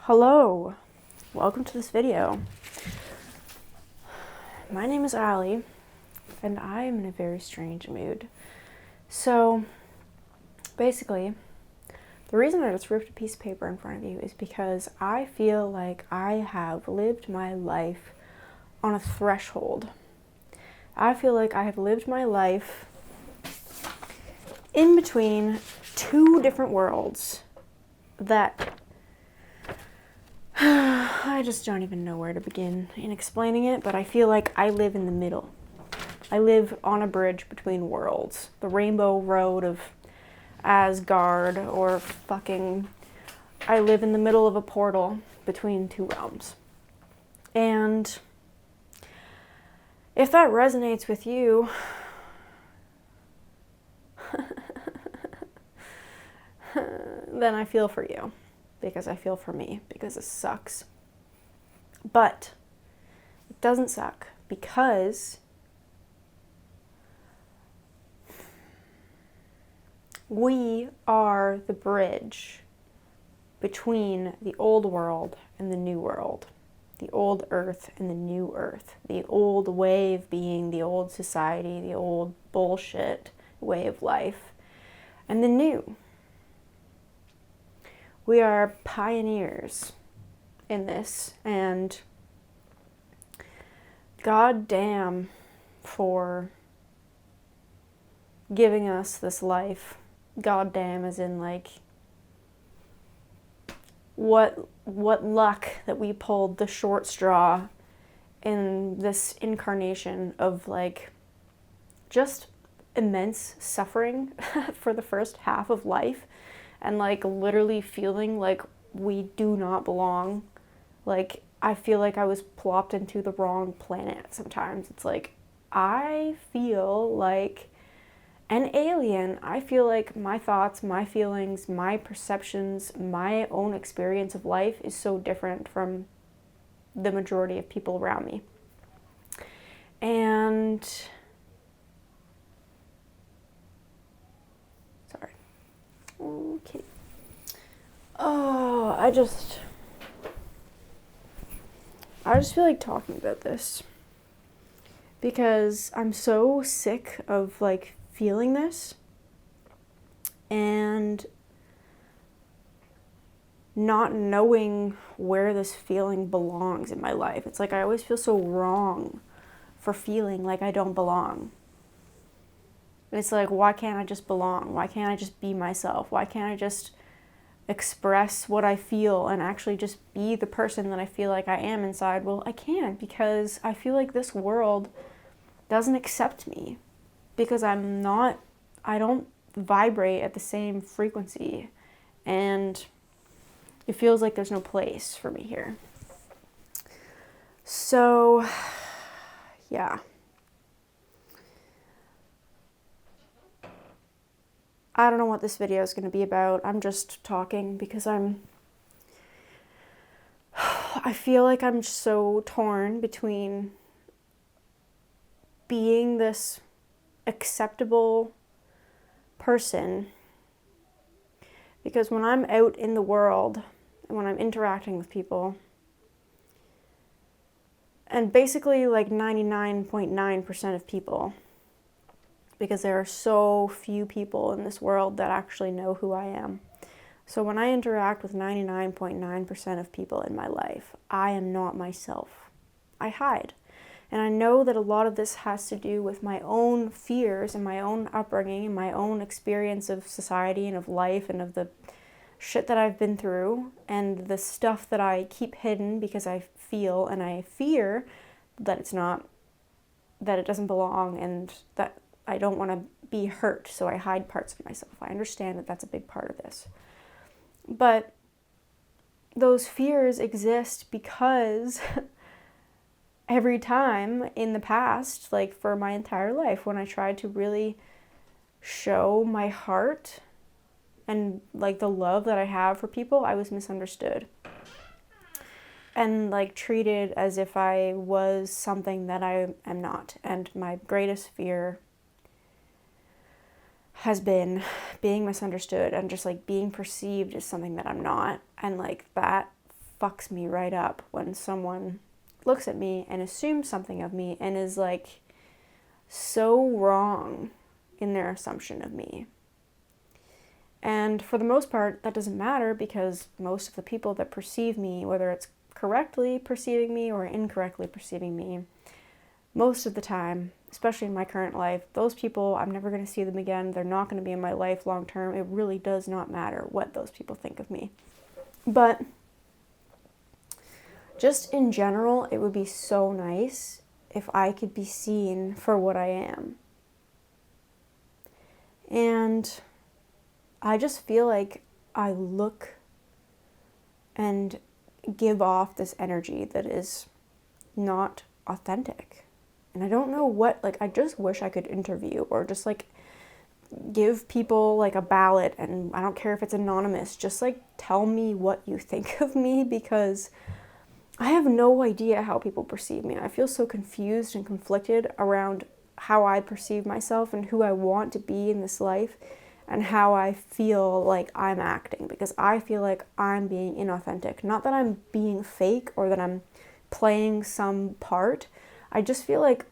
Hello, welcome to this video. My name is Allie, and I am in a very strange mood. So, basically, the reason I just ripped a piece of paper in front of you is because I feel like I have lived my life on a threshold. I feel like I have lived my life in between two different worlds that I just don't even know where to begin in explaining it, but I feel like I live in the middle. I live on a bridge between worlds. The rainbow road of Asgard, or fucking... I live in the middle of a portal between two realms. And if that resonates with you, then I feel for you. Because I feel for me, because it sucks. But it doesn't suck because we are the bridge between the old world and the new world. The old earth and the new earth. The old way of being, the old society, the old bullshit way of life, and the new. We are pioneers in this, and god damn for giving us this life. God damn as in like what luck that we pulled the short straw in this incarnation of like just immense suffering for the first half of life. And like literally feeling like we do not belong. Like I feel like I was plopped into the wrong planet sometimes. It's like I feel like an alien. I feel like my thoughts, my feelings, my perceptions, my own experience of life is so different from the majority of people around me. And sorry. Okay. Oh, I just feel like talking about this because I'm so sick of like feeling this and not knowing where this feeling belongs in my life. It's like I always feel so wrong for feeling like I don't belong. It's like, why can't I just belong? Why can't I just be myself? Why can't I just express what I feel and actually just be the person that I feel like I am inside? Well, I can't because I feel like this world doesn't accept me because I don't vibrate at the same frequency, and it feels like there's no place for me here. So, yeah. I don't know what this video is going to be about. I'm just talking because I feel like I'm so torn between being this acceptable person, because when I'm out in the world and when I'm interacting with people, and basically like 99.9% of people, because there are so few people in this world that actually know who I am. So when I interact with 99.9% of people in my life, I am not myself. I hide. And I know that a lot of this has to do with my own fears and my own upbringing and my own experience of society and of life and of the shit that I've been through and the stuff that I keep hidden because I feel and I fear that it doesn't belong and that I don't want to be hurt, so I hide parts of myself. I understand that that's a big part of this. But those fears exist because every time in the past, like for my entire life, when I tried to really show my heart and like the love that I have for people, I was misunderstood. And like treated as if I was something that I am not. And my greatest fear has been being misunderstood and just like being perceived as something that I'm not. And like that fucks me right up when someone looks at me and assumes something of me and is like so wrong in their assumption of me. And for the most part, that doesn't matter, because most of the people that perceive me, whether it's correctly perceiving me or incorrectly perceiving me, most of the time, especially in my current life, those people, I'm never going to see them again. They're not going to be in my life long term. It really does not matter what those people think of me. But just in general, it would be so nice if I could be seen for what I am. And I just feel like I look and give off this energy that is not authentic. And I don't know what, like, I just wish I could interview or just like give people like a ballot, and I don't care if it's anonymous, just like tell me what you think of me, because I have no idea how people perceive me. I feel so confused and conflicted around how I perceive myself and who I want to be in this life and how I feel like I'm acting, because I feel like I'm being inauthentic. Not that I'm being fake or that I'm playing some part. I just feel like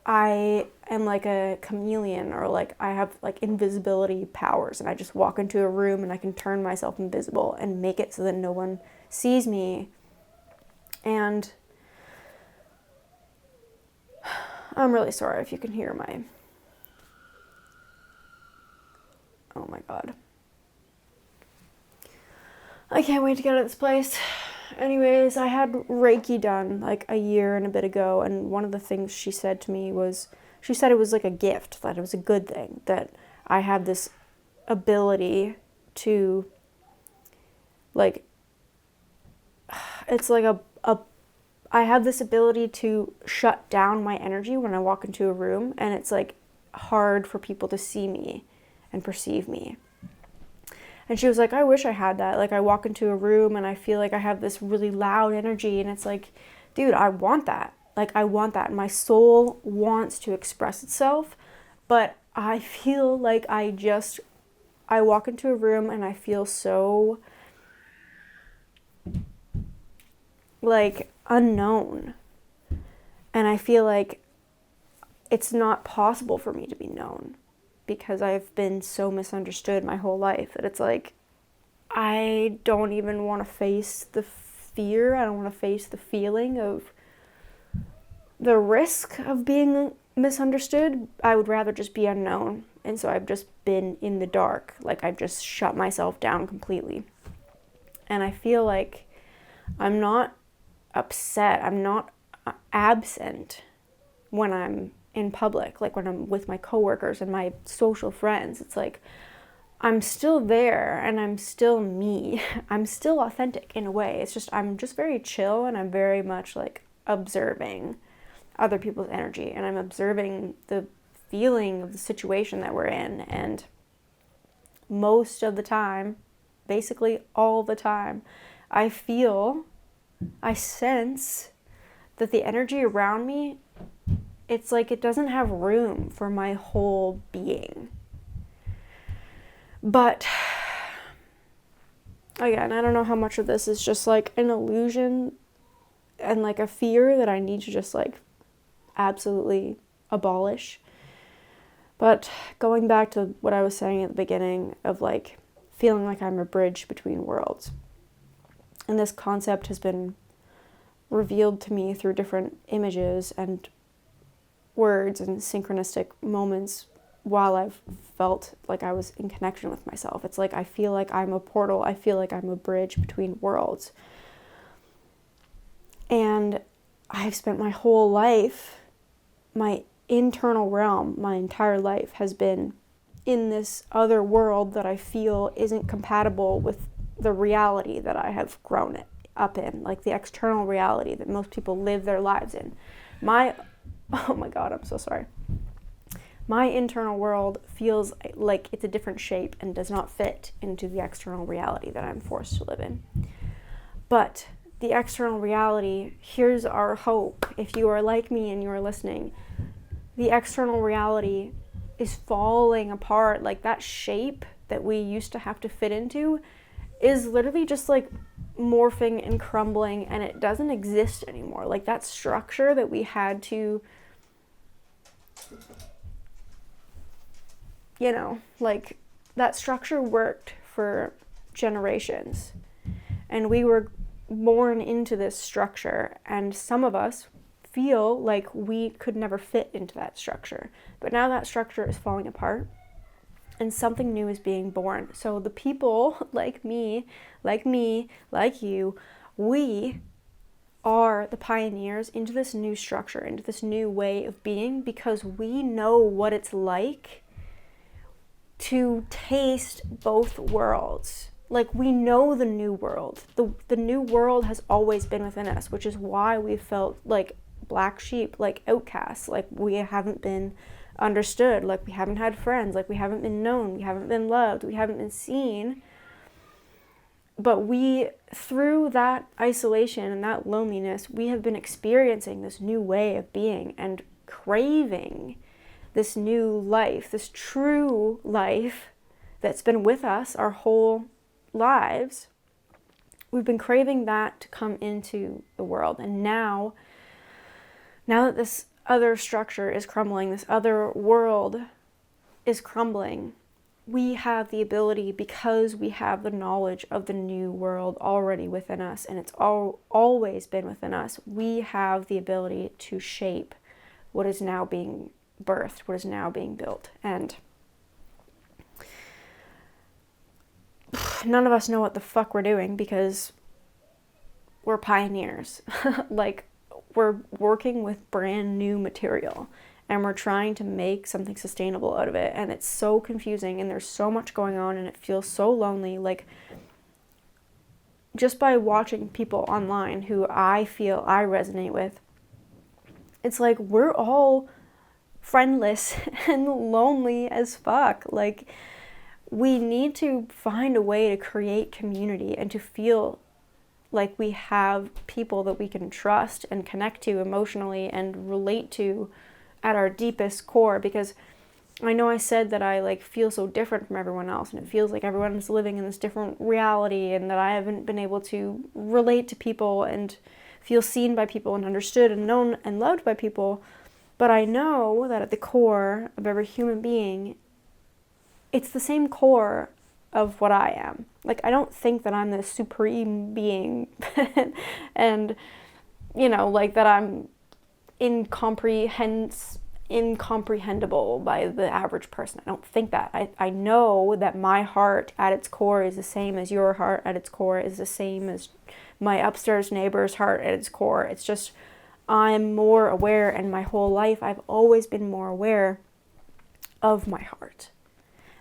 I am like a chameleon, or like I have like invisibility powers, and I just walk into a room and I can turn myself invisible and make it so that no one sees me. And I'm really sorry if you can hear my... Oh my God. I can't wait to get out of this place. Anyways, I had Reiki done like a year and a bit ago, and one of the things she said to me was, she said it was like a gift, that it was a good thing, that I had this ability to, like, it's like I have this ability to shut down my energy when I walk into a room, and it's like hard for people to see me and perceive me. And she was like, I wish I had that. Like, I walk into a room and I feel like I have this really loud energy, and it's like, dude, I want that. Like, I want that. My soul wants to express itself, but I feel like I walk into a room and I feel so, like, unknown. And I feel like it's not possible for me to be known, because I've been so misunderstood my whole life that it's like, I don't even want to face the fear. I don't want to face the feeling of the risk of being misunderstood. I would rather just be unknown. And so I've just been in the dark. Like, I've just shut myself down completely. And I feel like I'm not upset. I'm not absent when I'm in public, like when I'm with my coworkers and my social friends. It's like I'm still there and I'm still me. I'm still authentic in a way. It's just I'm just very chill, and I'm very much like observing other people's energy, and I'm observing the feeling of the situation that we're in. And most of the time, basically all the time, I sense that the energy around me, it's like it doesn't have room for my whole being. But again, I don't know how much of this is just like an illusion and like a fear that I need to just like absolutely abolish. But going back to what I was saying at the beginning of like feeling like I'm a bridge between worlds. And this concept has been revealed to me through different images and words and synchronistic moments while I've felt like I was in connection with myself. It's like I feel like I'm a portal. I feel like I'm a bridge between worlds. And I've spent my whole life, my internal realm, my entire life has been in this other world that I feel isn't compatible with the reality that I have grown up in, like the external reality that most people live their lives in. Oh my God, I'm so sorry. My internal world feels like it's a different shape and does not fit into the external reality that I'm forced to live in. But the external reality, here's our hope. If you are like me and you are listening, the external reality is falling apart. Like that shape that we used to have to fit into is literally just like morphing and crumbling, and it doesn't exist anymore. Like that structure that we had to, you know, like that structure worked for generations, and we were born into this structure, and some of us feel like we could never fit into that structure. But now that structure is falling apart and something new is being born. So the people like me, like you, we are the pioneers into this new structure, into this new way of being, because we know what it's like to taste both worlds. Like, we know the new world. The new world has always been within us, which is why we felt like black sheep, like outcasts, like we haven't been understood, like we haven't had friends, like we haven't been known, we haven't been loved, we haven't been seen. But we, through that isolation and that loneliness, we have been experiencing this new way of being and craving this new life, this true life that's been with us our whole lives. We've been craving that to come into the world. And now that this other structure is crumbling, this other world is crumbling, we have the ability, because we have the knowledge of the new world already within us, and it's always been within us, we have the ability to shape what is now being birthed, what is now being built. And none of us know what the fuck we're doing, because we're pioneers. Like, we're working with brand new material and we're trying to make something sustainable out of it, and it's so confusing and there's so much going on and it feels so lonely. Like, just by watching people online who I feel I resonate with, it's like we're all friendless and lonely as fuck. Like, we need to find a way to create community and to feel like we have people that we can trust and connect to emotionally and relate to at our deepest core. Because I know I said that I like feel so different from everyone else, and it feels like everyone's living in this different reality, and that I haven't been able to relate to people and feel seen by people and understood and known and loved by people. But I know that at the core of every human being, it's the same core of what I am. Like, I don't think that I'm this supreme being and, you know, like that I'm incomprehensible by the average person. I don't think that. I know that my heart at its core is the same as your heart at its core, is the same as my upstairs neighbor's heart at its core. It's just, I'm more aware, and my whole life I've always been more aware of my heart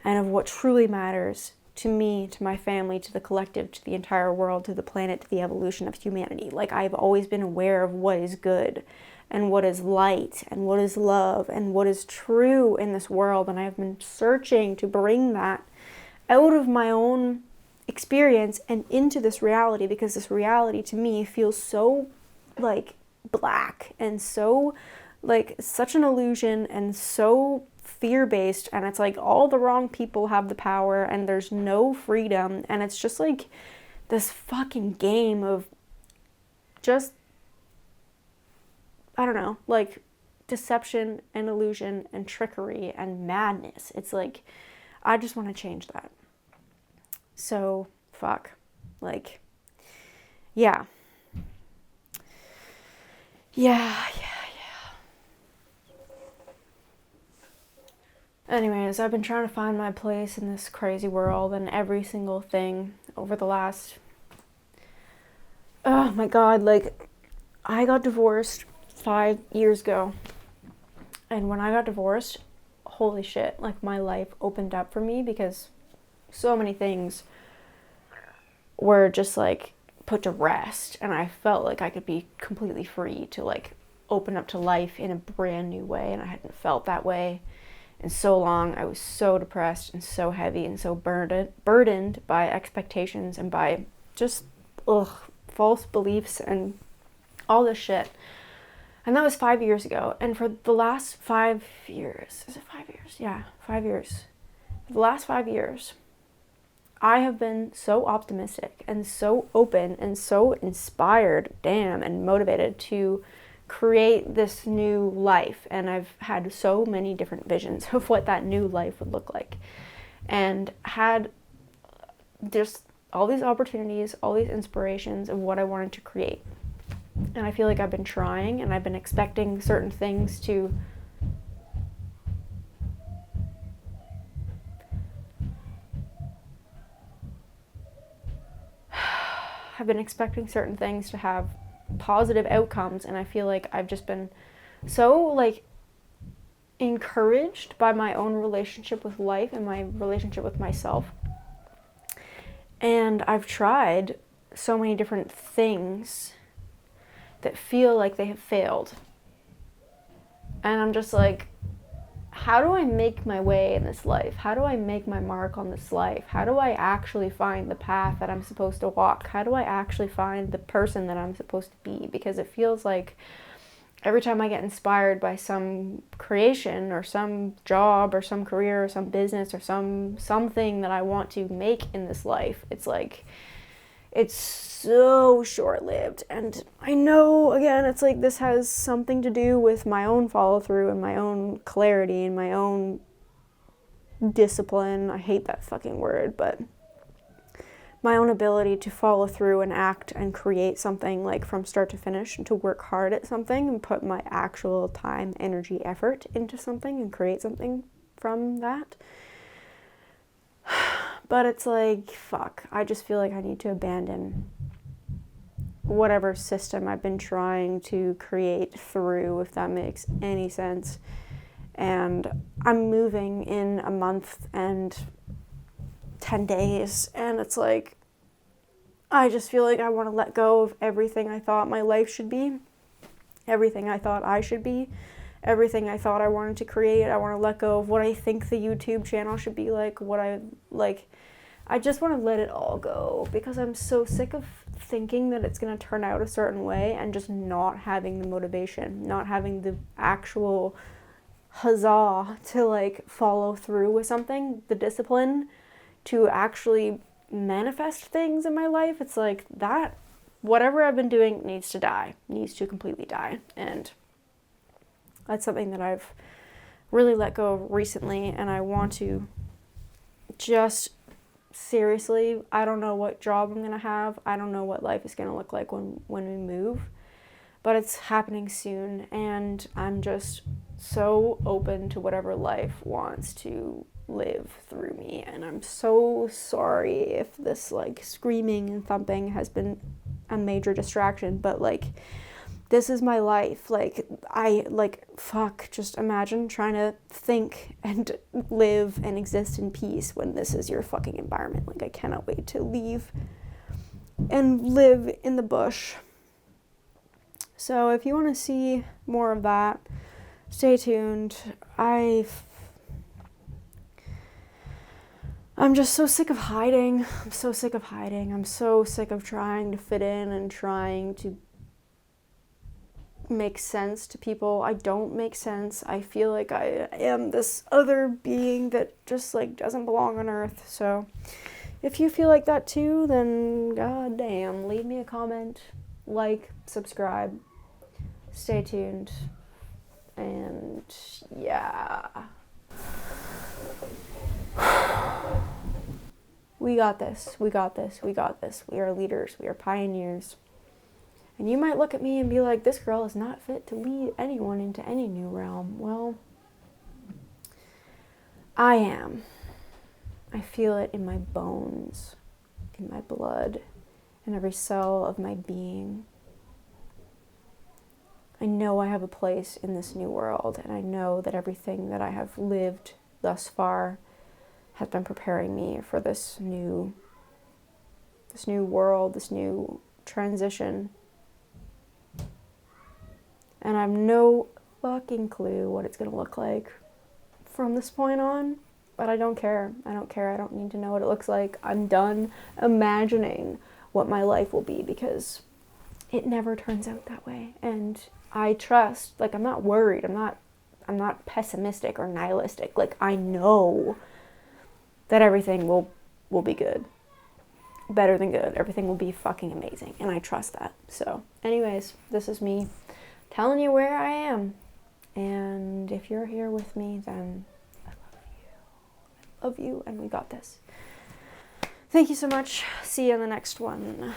and of what truly matters to me, to my family, to the collective, to the entire world, to the planet, to the evolution of humanity. Like, I've always been aware of what is good and what is light and what is love and what is true in this world. And I've been searching to bring that out of my own experience and into this reality, because this reality to me feels so like black and so like such an illusion and so fear-based, and it's like all the wrong people have the power and there's no freedom, and it's just like this fucking game of just, I don't know, like deception and illusion and trickery and madness. It's like, I just want to change that. So fuck, like, yeah. Anyways, I've been trying to find my place in this crazy world, and every single thing over the last, oh my god, like, I got divorced 5 years ago, and when I got divorced, holy shit, like, my life opened up for me, because so many things were just like put to rest, and I felt like I could be completely free to like open up to life in a brand new way, and I hadn't felt that way in so long. I was so depressed and so heavy and so burdened by expectations and by just false beliefs and all this shit. And that was 5 years ago. And for the last 5 years, is it 5 years? Yeah, 5 years. For the last 5 years, I have been so optimistic and so open and so inspired, and motivated to create this new life. And I've had so many different visions of what that new life would look like, and had just all these opportunities, all these inspirations of what I wanted to create. And I feel like I've been trying, and I've been expecting certain things to have positive outcomes, and I feel like I've just been so like encouraged by my own relationship with life and my relationship with myself. And I've tried so many different things that feel like they have failed. And I'm just like, how do I make my way in this life? How do I make my mark on this life? How do I actually find the path that I'm supposed to walk? How do I actually find the person that I'm supposed to be? Because it feels like every time I get inspired by some creation or some job or some career or some business or something that I want to make in this life, it's like, it's so short-lived. And I know, again, it's like this has something to do with my own follow-through and my own clarity and my own discipline. I hate that fucking word, but my own ability to follow through and act and create something like from start to finish, and to work hard at something and put my actual time, energy, effort into something and create something from that. But it's like, fuck, I just feel like I need to abandon whatever system I've been trying to create through, if that makes any sense. And I'm moving in a month and 10 days, and it's like, I just feel like I want to let go of everything I thought my life should be, everything I thought I should be, everything I thought I wanted to create. I want to let go of what I think the YouTube channel should be like, what I like. I just want to let it all go, because I'm so sick of thinking that it's going to turn out a certain way and just not having the motivation, not having the actual huzzah to like follow through with something, the discipline to actually manifest things in my life. It's like that, whatever I've been doing needs to completely die. And that's something that I've really let go of recently, and I want to just seriously, I don't know what job I'm going to have. I don't know what life is going to look like when we move, but it's happening soon, and I'm just so open to whatever life wants to live through me. And I'm so sorry if this like screaming and thumping has been a major distraction, but like, this is my life. Like, fuck, just imagine trying to think and live and exist in peace when this is your fucking environment. Like, I cannot wait to leave and live in the bush. So if you want to see more of that, stay tuned. I'm just so sick of hiding. I'm so sick of trying to fit in and trying to make sense to people. I don't make sense. I feel like I am this other being that just like doesn't belong on Earth. So if you feel like that too, then goddamn, leave me a comment, like, subscribe, stay tuned, and yeah. We got this. We are leaders. We are pioneers. And you might look at me and be like, this girl is not fit to lead anyone into any new realm. Well, I am. I feel it in my bones, in my blood, in every cell of my being. I know I have a place in this new world, and I know that everything that I have lived thus far has been preparing me for this new world, this new transition. And I have no fucking clue what it's going to look like from this point on. But I don't care. I don't need to know what it looks like. I'm done imagining what my life will be, because it never turns out that way. And I trust, like, I'm not worried. I'm not pessimistic or nihilistic. Like, I know that everything will will be good. Better than good. Everything will be fucking amazing. And I trust that. So, anyways, this is me telling you where I am. And if you're here with me, then I love you. I love you, and we got this. Thank you so much. See you in the next one.